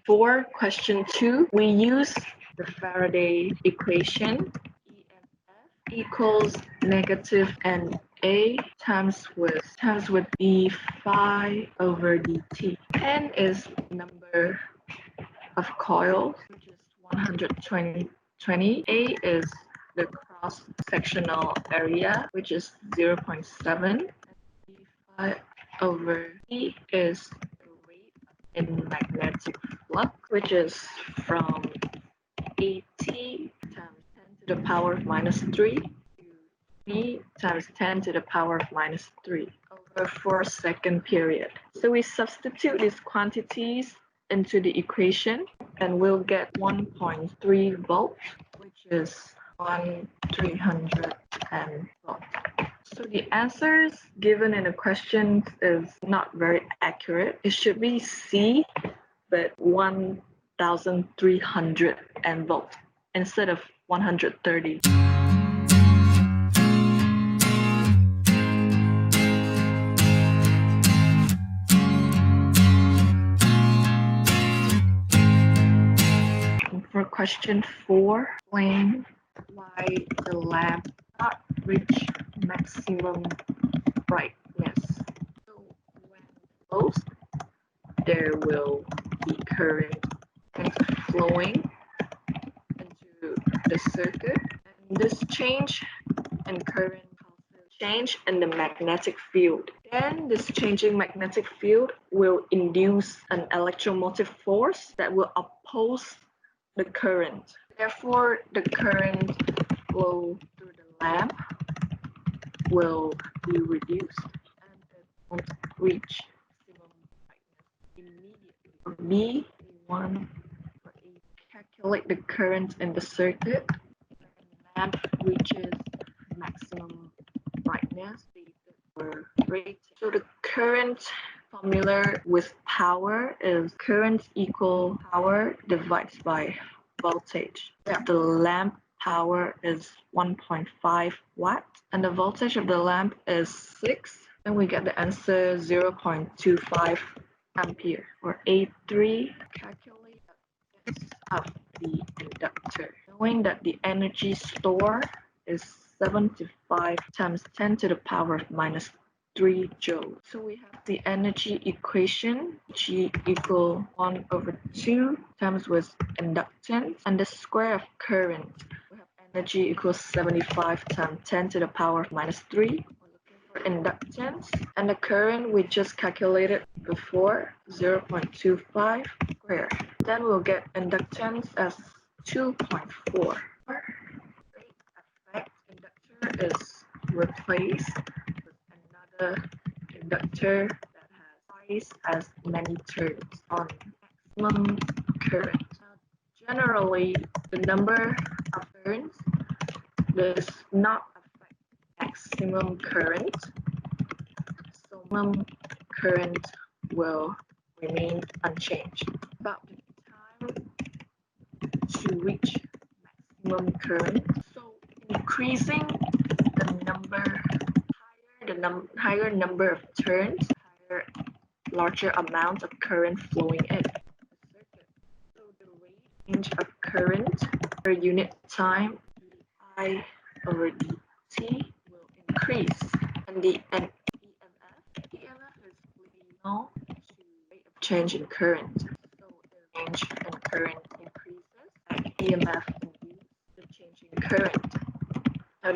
For question 2, we use the Faraday equation. EMF equals negative NA times with d phi over dt. N is number of coils, which is 120. A is the cross-sectional area, which is 0.7. And d phi over d is the rate in magnetic flux, which is from 80 times 10 to the power of minus 3 to d times 10 to the power of minus 3 over a 4-second period. So we substitute these quantities into the equation and we'll get 1.3 volts, which is 1/300 volt. So the answers given in the questions is not very accurate. It should be C, but 1,300 volt instead of 130. For question 4, explain why the lamp not reach maximum brightness. So when closed, there will be current flowing into the circuit, and this change in current causes change in the magnetic field. Then this changing magnetic field will induce an electromotive force that will oppose the current. Therefore, the current flow through the lamp will be reduced and it won't reach maximum brightness immediately. For B, we calculate the current in the circuit when the lamp reaches maximum brightness or rating. So the current formula with power is current equal power divided by voltage. The lamp power is 1.5 watt and the voltage of the lamp is 6, and we get the answer 0.25 ampere. Or A3, calculate the of the inductor. Knowing that the energy stored is 75 times 10 to the power of minus 3 joules. So we have the energy equation, G equal 1 over 2 times with inductance, and the square of current. We have energy equals 75 times 10 to the power of minus 3. We're looking for inductance, and the current we just calculated before, 0.25 square. Then we'll get inductance as 2.4. Great effect inductor is replaced the inductor that has twice as many turns on maximum current. Generally, the number of turns does not affect maximum current. So maximum current will remain unchanged. About the time to reach maximum current. So increasing the number higher number of turns, larger amount of current flowing in the circuit. So the range of current per unit time, I over dt, will increase, and the EMF is proportional to rate of change in current. So the range in current increases, and EMF induces the change in current. Now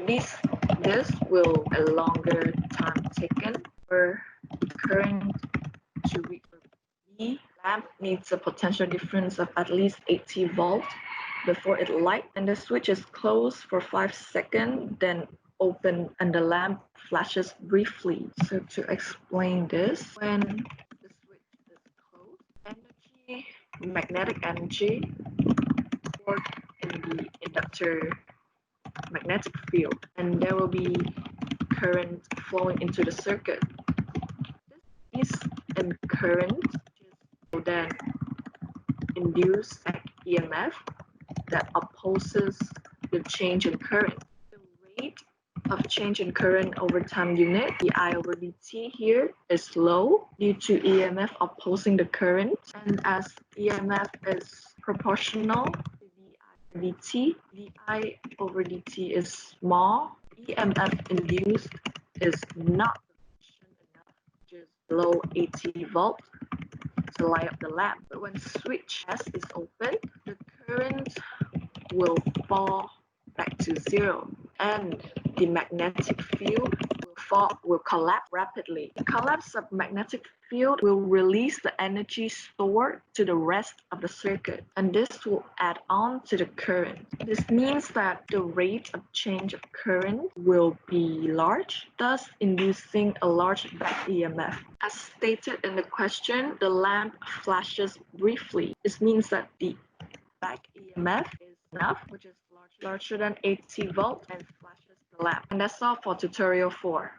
this will a longer time taken for current to reach. The lamp needs a potential difference of at least 80 volts before it lights, and the switch is closed for 5 seconds, then open, and the lamp flashes briefly. So to explain this, when the switch is closed, magnetic energy stored in the inductor magnetic field, and there will be current flowing into the circuit. This and current will then induce an EMF that opposes the change in current. The rate of change in current over time unit, I over dt here is low due to EMF opposing the current. And as EMF is proportional to VI over dt, VI over dt is small. EMF induced is not sufficient enough, which is below 80 volts to light up the lamp. But when switch S is open, the current will fall back to zero and the magnetic field will collapse rapidly. The collapse of magnetic field will release the energy stored to the rest of the circuit, and this will add on to the current. This means that the rate of change of current will be large, thus inducing a large back EMF. As stated in the question, the lamp flashes briefly. This means that the back EMF is enough, which is larger than 80 volts, and flashes the lamp. And that's all for tutorial 4.